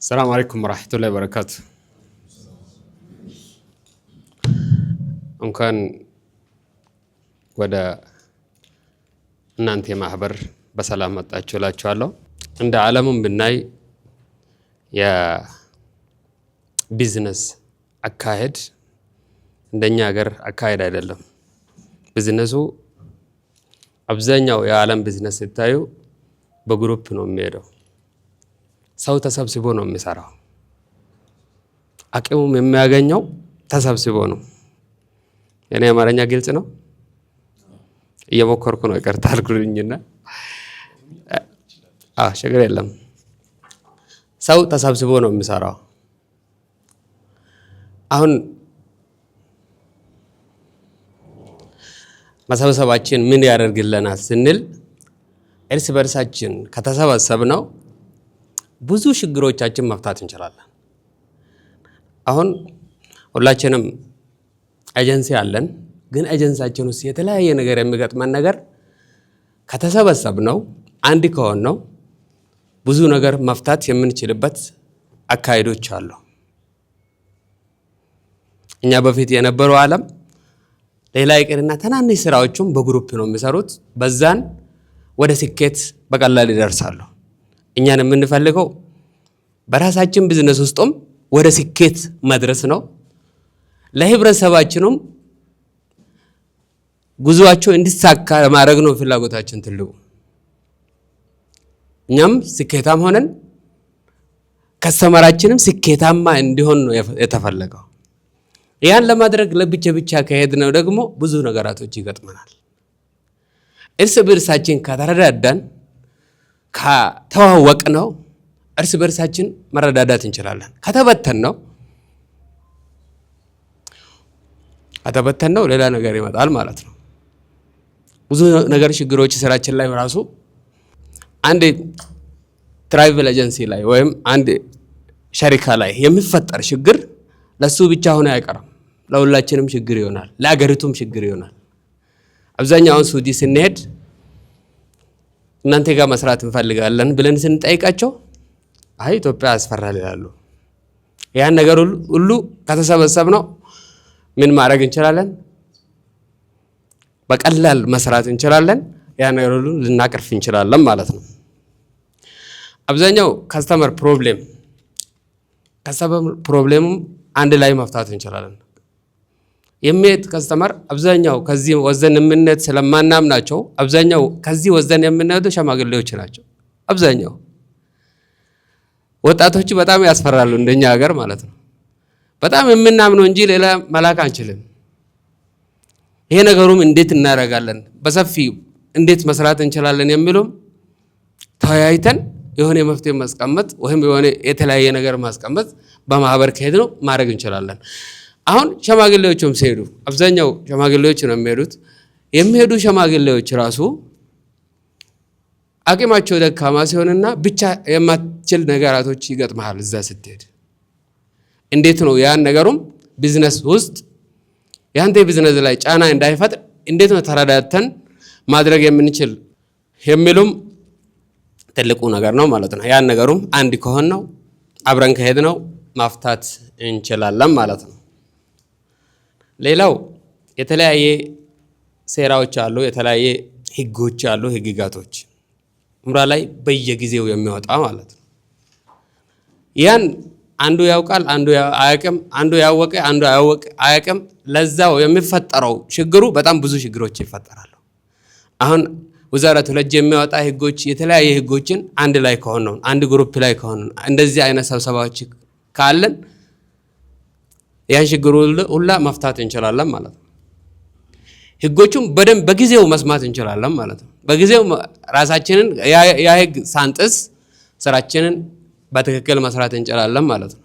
السلام عليكم ورحمة الله وبركاته. እንኳን ወደ እናንተ ማህበር በሰላም መጣችሁ እላችኋለሁ። እንደ ዓለሙም ብናይ የቢዝነስ አካሄድ እንደኛ ሀገር አካሄድ አይደለም። ቢዝነሱ አብዛኛው የዓለም ቢዝነስ ሲታዩ በግሩፕ ነው የሚሄደው። ሰው ተሰብስቦ ነው የሚሰራው። አቅሙም የሚያገኘው ተሰብስቦ ነው። የኔ አማርኛ ግልጽ ነው? እየሞከርኩ ነው፣ ይቅርታ አድርጉልኝና ችግር የለም። ሰው ተሰብስቦ ነው የሚሰራው። አሁን መሰብሰባችን ምን ያደርግልናል ስንል እርስ በርሳችን ከተሰበሰብነው ብዙ ችግሮቻችን መፍታት እንችላለን። አሁን ሁላችንም ኤጀንሲ አለን፣ ግን ኤጀንሲያችን ውስጥ የተለያየ ነገር የሚገጥመን ነገር ከተሰበሰብነው አንድ ከሆነው ብዙ ነገር መፍታት የምንችልበት አካሄዶች አሉ። እኛ በፊት የነበረው ዓለም ሌላ ይቅርና ትናንሽ ስራዎችም በግሩፕ ነው የሚሰሩት። በዛን ወደ ስኬት በቀላል ይደርሳሉ። እኛን የምንፈልገው በራሳችን ቢዝነስ ውስጥም ወደ ስኬት መድረስ ነው። ለህብረተሰባችንም ጉዞአቸው እንዲሳካ ለማድረግ ነው ፍላጎታችን ትልቁ። እኛም ስኬታም ሆነን ከስተመራችንም ስኬታማ እንዲሆን ነው የተፈለገው። ያን ለማድረግ ለብቻ ብቻ ከሄድነው ደግሞ ብዙ ነገራቶች ይገጥመናል። እርስ በርሳችን ከተረዳዳን ከተዋወቅነው እርስ በርሳችን መረዳዳት እንችላለን። ከተበተንነው ሌላ ነገር ይመጣል ማለት ነው። ብዙ ነገር ችግሮች ስራችን ላይ ራሱ አንድ ትራቨል ኤጀንሲ ላይ ወይም አንድ ሸሪካ ላይ የሚፈጠር ችግር ለሱ ብቻ ሆነ አይቀርም፣ ለሁላችንም ችግር ይሆናል፣ ለአገሪቱም ችግር ይሆናል። አብዛኛውን ሱዲ ስንሄድ እናንተ ጋር መስራት እንፈልጋለን ብለን ስንጠይቃቸው አይ ኢትዮጵያ ያስፈራል ይላሉ። ያን ነገር ሁሉ ከተሰበሰብነው ምን ማድረግ እንችላለን? በቀላል መስራት እንችላለን። ያን ነገር ሁሉ ልናቀርፍ እንችላለን ማለት ነው። አብዛኛው ከስተመር ፕሮብሌም አንድ ላይ መፍታት እንችላለን። የሚሄድ ከስተመር አብዛኛው ከዚህ ወዘን የምንሄድ ስለማናምናቸው አብዛኛው ከዚህ ወዘን የምንሄዱ ሸማግሌዎች ናቸው። አብዛኛው ወጣቶች በጣም ያስፈራሉ እንደኛ ሀገር ማለት ነው። በጣም የምናምነው እንጂ ሌላ መላክ አንችልም። ይሄ ነገሩም እንዴት እናደርጋለን፣ በሰፊ እንዴት መስራት እንችላለን የሚሉም ተወያይተን የሆነ መፍትሄ ማስቀመጥ ወይም የሆነ የተለያየ ነገር ማስቀመጥ በማህበር ከሄድ ነው ማድረግ እንችላለን። አሁን ሸማግሌዎችም ሲሄዱ አብዛኛው ሸማግሌዎች ነው የሚሄዱት። የሚሄዱ ሸማግሌዎች ራሱ አቅማቸው ደካማ ሲሆንና ብቻ የማትችል ነገራቶች ይገጥማል። እዛ ስትሄድ እንዴት ነው ያን ነገሩም ቢዝነስ ውስጥ ያንተ ቢዝነስ ላይ ጫና እንዳይፈጥር እንዴት ነው ተረዳድተን ማድረግ የምንችል የሚሉም ትልቁ ነገር ነው ማለት ነው። ያን ነገሩም አንድ ከሆነው አብረን ከሄድነው ማፍታት እንችላለን ማለት ነው። ሌላው የተለያየ ሴራዎች አሉ፣ የተለያየ ህጎች አሉ፣ ህግጋቶች ኡምራ ላይ በየጊዜው የሚወጣ ማለት ነው። ያን አንዱ ያውቃል፣ አንዱ አያውቅም፣ አንዱ ያወቀ፣ አንዱ አያውቅም። ለዛው የሚፈጠረው ችግሩ በጣም ብዙ ችግሮች ይፈጠራሉ። አሁን ወዛራቱ ለጅ የሚያወጣ ህጎች የተለያየ ህጎችን አንድ ላይ ከሆነው አንድ ግሩፕ ላይ ከሆነው እንደዚህ አይነት ስብሰባዎች ካለን ያን ችግሩ ሁላ መፍታት እንችላለን ማለት ነው። ህጎቹም በደንብ በጊዜው መስማት እንችላለን ማለት ነው። በጊዜው ራሳችንን ያ ህግ ሳንጥስ ስራችንን በትክክል መስራት እንችላለን ማለት ነው።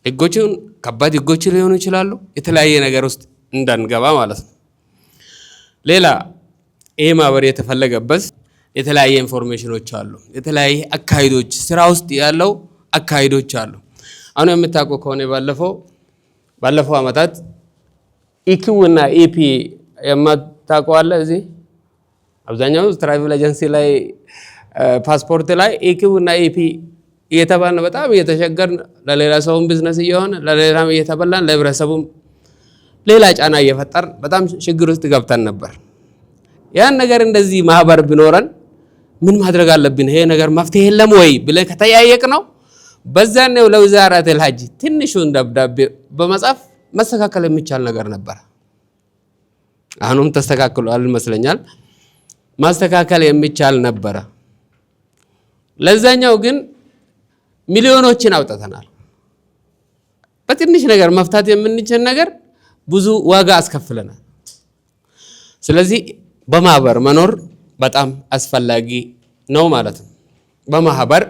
ህጎቹን ከባድ ህጎች ሊሆኑ ይችላሉ፣ የተለያየ ነገር ውስጥ እንዳንገባ ማለት ነው። ሌላ ይሄ ማህበር የተፈለገበት የተለያየ ኢንፎርሜሽኖች አሉ፣ የተለያየ አካሄዶች ስራ ውስጥ ያለው አካሄዶች አሉ። አሁን የምታውቁ ከሆነ ባለፈው አመታት ኢኪው እና ኢፒ የማታውቁ አለ። እዚህ አብዛኛው ትራቨል ኤጀንሲ ላይ ፓስፖርት ላይ ኢኪው እና ኢፒ እየተባልን በጣም እየተሸገርን ለሌላ ሰውም ቢዝነስ እየሆነ ለሌላም እየተበላን ለህብረተሰቡም ሌላ ጫና እየፈጠርን በጣም ችግር ውስጥ ገብተን ነበር። ያን ነገር እንደዚህ ማህበር ቢኖረን ምን ማድረግ አለብን? ይሄ ነገር መፍትሄ የለም ወይ ብለን ከተያየቅ ነው በዛኔው ለወዛራት الحج ትንሹን ደብዳቤ በመጻፍ መስተካከል የሚቻል ነገር ነበር። አሁንም ተስተካክሏል ይመስለኛል። ማስተካከል የሚቻል ነበር። ለዛኛው ግን ሚሊዮኖችን አውጥተናል። በትንሽ ነገር መፍታት የምንችል ነገር ብዙ ዋጋ አስከፍለናል። ስለዚህ በማህበር መኖር በጣም አስፈላጊ ነው ማለት ነው። በማህበር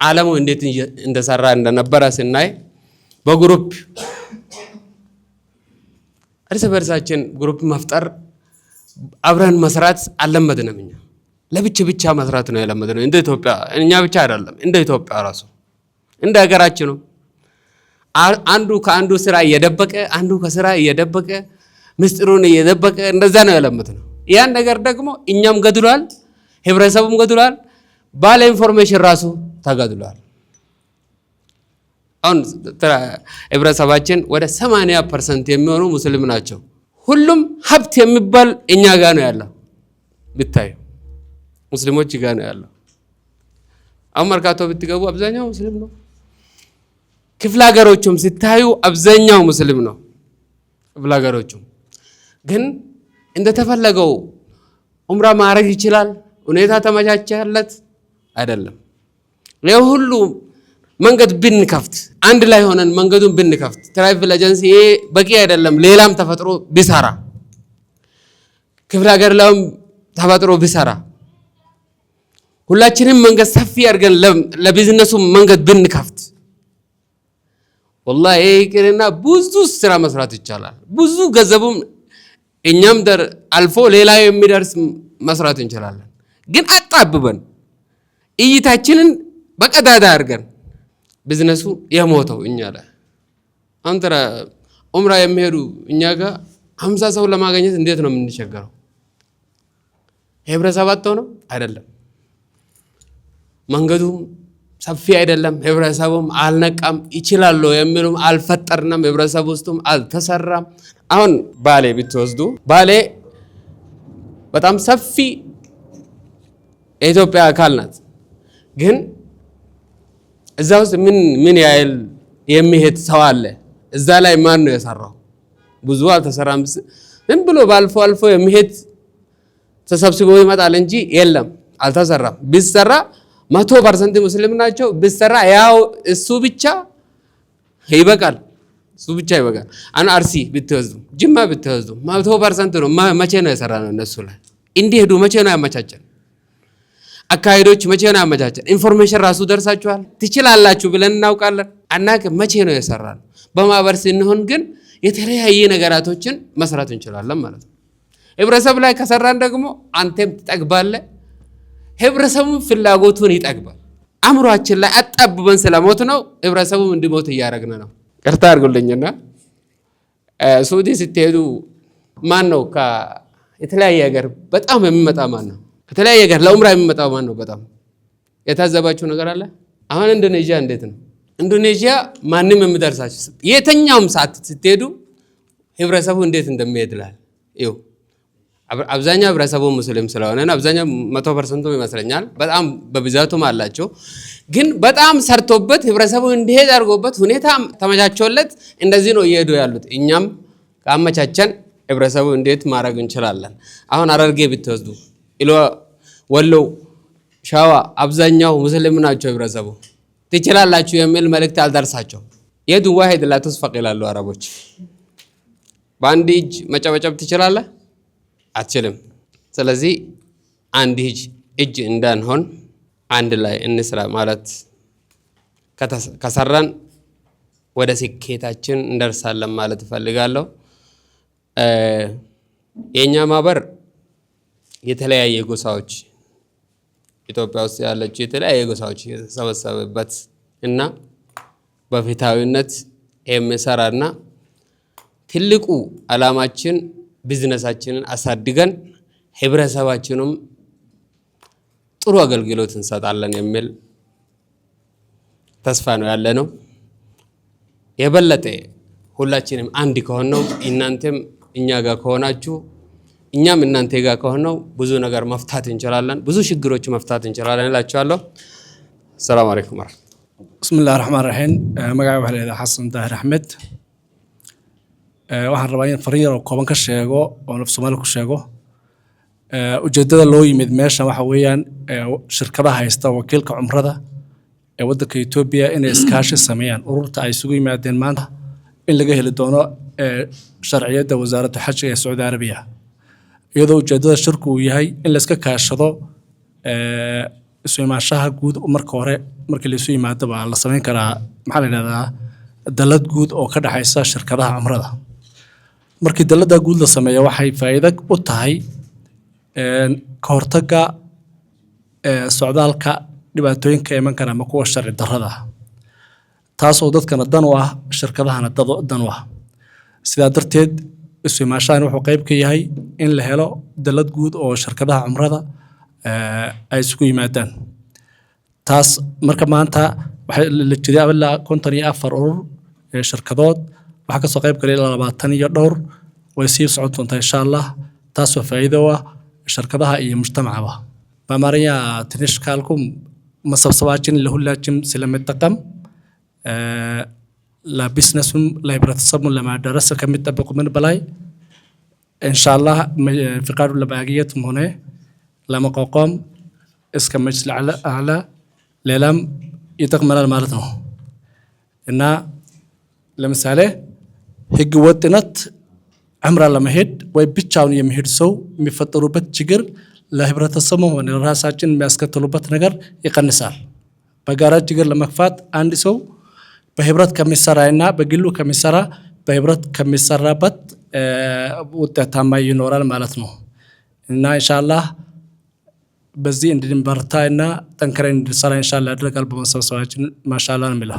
ዓለሙ እንዴት እንደሰራ እንደነበረ ስናይ በግሩፕ እርስ በርሳችን ግሩፕ መፍጠር አብረን መስራት አልለመድንም። እኛ ለብቻ መስራት ነው የለመድነው። እንደ ኢትዮጵያ እኛ ብቻ አይደለም፣ እንደ ኢትዮጵያ ራሱ እንደ ሀገራችን ነው። አንዱ ከአንዱ ስራ እየደበቀ አንዱ ከስራ እየደበቀ ምስጢሩን እየደበቀ እንደዛ ነው የለመድነው። ያን ነገር ደግሞ እኛም ገድሏል፣ ህብረተሰቡም ገድሏል፣ ባለ ኢንፎርሜሽን ራሱ ተገድሏል። አሁን ህብረተሰባችን ወደ 80% የሚሆኑ ሙስሊም ናቸው። ሁሉም ሀብት የሚባል እኛ ጋር ነው ያለው። ብታይ ሙስሊሞች ጋር ነው ያለው። አሁን መርካቶ ብትገቡ አብዛኛው ሙስሊም ነው። ክፍለ ሀገሮችም ሲታዩ አብዛኛው ሙስሊም ነው። ክፍለ ሀገሮችም ግን እንደተፈለገው ዑምራ ማድረግ ይችላል። ሁኔታ ተመቻቸለት አይደለም። ለሁሉ መንገድ ብንከፍት አንድ ላይ ሆነን መንገዱን ብንከፍት ትራቭል ኤጀንሲ በቂ አይደለም። ሌላም ተፈጥሮ ቢሰራ ክፍለ ሀገር ላይም ተፈጥሮ ቢሰራ ሁላችንም መንገድ ሰፊ አድርገን ለቢዝነሱ መንገድ ብንከፍት ወላሂ ይሄና ብዙ ስራ መስራት ይቻላል። ብዙ ገንዘቡም እኛም አልፎ ሌላ የሚደርስ መስራት እንችላለን። ግን አጣብበን እይታችንን በቀዳዳ አድርገን ቢዝነሱ የሞተው እኛ ላይ አንተራ ዑምራ የሚሄዱ እኛ ጋር 50 ሰው ለማግኘት እንዴት ነው የምንቸገረው? ህብረተሰብ አጥቶ ነው አይደለም። መንገዱም ሰፊ አይደለም። ህብረተሰቡም አልነቃም። ይችላል የሚሉም አልፈጠርንም። ህብረተሰብ ውስጥም አልተሰራም። አሁን ባሌ ብትወስዱ ባሌ በጣም ሰፊ የኢትዮጵያ አካል ናት። ግን እዛ ውስጥ ምን ያህል የሚሄድ ሰው አለ? እዛ ላይ ማን ነው የሰራው? ብዙ አልተሰራም። ዝም ብሎ አልፎ የሚሄድ ተሰብስቦ ይመጣል እንጂ የለም፣ አልተሰራም። ቢሰራ 100% ሙስሊም ናቸው። ቢሰራ ያው እሱ ብቻ ይበቃል። እሱ ብቻ ይበቃል። አሁን አርሲ ብትወስዱ ጅማ ብትወስዱ 100% ነው። መቼ ነው የሰራነው? እነሱ ላይ እንዲሄዱ መቼ ነው ያመቻቸን? አካሄዶች መቼ ነው ያመቻቸን? ኢንፎርሜሽን ራሱ ደርሳችኋል ትችላላችሁ ብለን እናውቃለን። አናውቅ መቼ ነው የሰራነው? በማህበር ስንሆን ግን የተለያየ ነገራቶችን መስራት እንችላለን ማለት ነው። ህብረተሰብ ላይ ከሰራን ደግሞ አንተም ትጠግባለህ፣ ህብረተሰቡም ፍላጎቱን ይጠግባል። አእምሯችን ላይ አጣብበን ስለሞት ነው ህብረተሰቡም እንዲሞት እያደረግን ነው። ቅርታ አድርጉልኝና ሱዲ ስትሄዱ ማን ነው የተለያየ ሀገር በጣም የሚመጣ ማን ነው? ከተለያየ ሀገር ለዑምራ የሚመጣው ማን ነው? በጣም የታዘባችሁ ነገር አለ? አሁን ኢንዶኔዥያ እንዴት ነው? ኢንዶኔዥያ ማንም የሚደርሳችሁ የተኛውም ሰዓት ስትሄዱ ህብረተሰቡ እንዴት እንደሚሄድላል ይው አብዛኛው ህብረተሰቡ ሙስሊም ስለሆነ አብዛኛው 100% ይመስለኛል። በጣም በብዛቱም አላቸው። ግን በጣም ሰርቶበት ህብረተሰቡ እንዲሄድ አድርጎበት ሁኔታ ተመቻችቶለት እንደዚህ ነው እየሄዱ ያሉት። እኛም ካመቻቸን ህብረተሰቡ እንዴት ማድረግ እንችላለን? አሁን ሐረርጌ ብትወስዱ ኢሎ፣ ወሎ፣ ሻዋ አብዛኛው ሙስሊም ናቸው ህብረተሰቡ። ትችላላችሁ የሚል መልእክት አልደርሳቸው። የዱ ዋሂድ ላ ተስፈቅ ይላሉ አረቦች። በአንድ እጅ መጨበጨብ ትችላለህ? አትችልም። ስለዚህ አንድ እጅ እንዳንሆን አንድ ላይ እንስራ ማለት ከሰራን ወደ ስኬታችን እንደርሳለን ማለት እፈልጋለሁ። የኛ ማህበር የተለያየ ጎሳዎች ኢትዮጵያ ውስጥ ያለችው የተለያየ ጎሳዎች የተሰበሰበበት እና በፍትሃዊነት የሚሰራና ትልቁ ዓላማችን ቢዝነሳችንን አሳድገን ህብረተሰባችንም ጥሩ አገልግሎት እንሰጣለን የሚል ተስፋ ነው ያለ ነው። የበለጠ ሁላችንም አንድ ከሆነው እናንተም እኛ ጋር ከሆናችሁ እኛም እናንተ ጋር ከሆነው ብዙ ነገር መፍታት እንችላለን፣ ብዙ ችግሮች መፍታት እንችላለን እላችኋለሁ። ሰላም አለይኩም። bismillahi raxmaan raxiim. Magacayga waxaa la yidhaahdaa xasan daahir axmed. Waxaan rabaa in fariin yar oo kooban ka sheego oo naf Soomaali ku sheego. Ujeedada loo yimid meeshan waxa weeyaan shirkadaha haysta wakiilka cumrada ee waddanka Itoobiya inay iskaashi sameeyaan ururta ay isugu yimaadeen maanta in laga heli doono sharciyada wasaaradda xajka ee Saudi Arabia. iyadoo ujeedada shirku uu yahay in la iska kaashado isu imaanshaha guud marka hore markii la isu yimaado baa la sameyn karaa maxaa la yiraahdaa dalad guud oo ka dhaxaysa shirkadaha cumrada. markii dalada guud la sameeyo waxay faa'iido u tahay ka hortagga socdaalka dhibaatooyinka iman kara ama kuwa sharci darrada taasoo dadkana dan u ah shirkadahana dan u ah. sidaa darteed isu imaanshahan wuxuu qayb ka yahay in la helo dalad guud oo shirkadaha cumrada ay isugu yimaadaan. taas marka maanta waxay la jiray ilaa 54 urur ee shirkadood waxa ka soo qayb galay 20 iyo dhowr way sii socon doontaa insha Allah. taas waa faa'iido ah shirkadaha iyo mujtamacaba. bamariya tinishkalkum masabsabaajin lahu laajim silamitaqam la businessum la ibratasabun lama darasa kamid tabaqu min balay insha Allah fiqaru la baagiyatum hone lama qoqom iska majlis ala leelam يتقمن المارتو إن لمثاله هيج وطنت عمر لما هيد ويبتشاون يمهد سو مفترو بتشجر لهبرة السمو ونراساتين ماسكة طلبات نجار يقنصال بقارات جر لما فات عندي سو بهبرة كمسراينا بقولو كمسرا بهبرة كمسرا بت وتتامي ينورال مالتنو إن شاء الله بزين دين برتاينا تنكرين رسالة إن شاء الله أدرك البوم سوسواتين ما شاء الله نمله.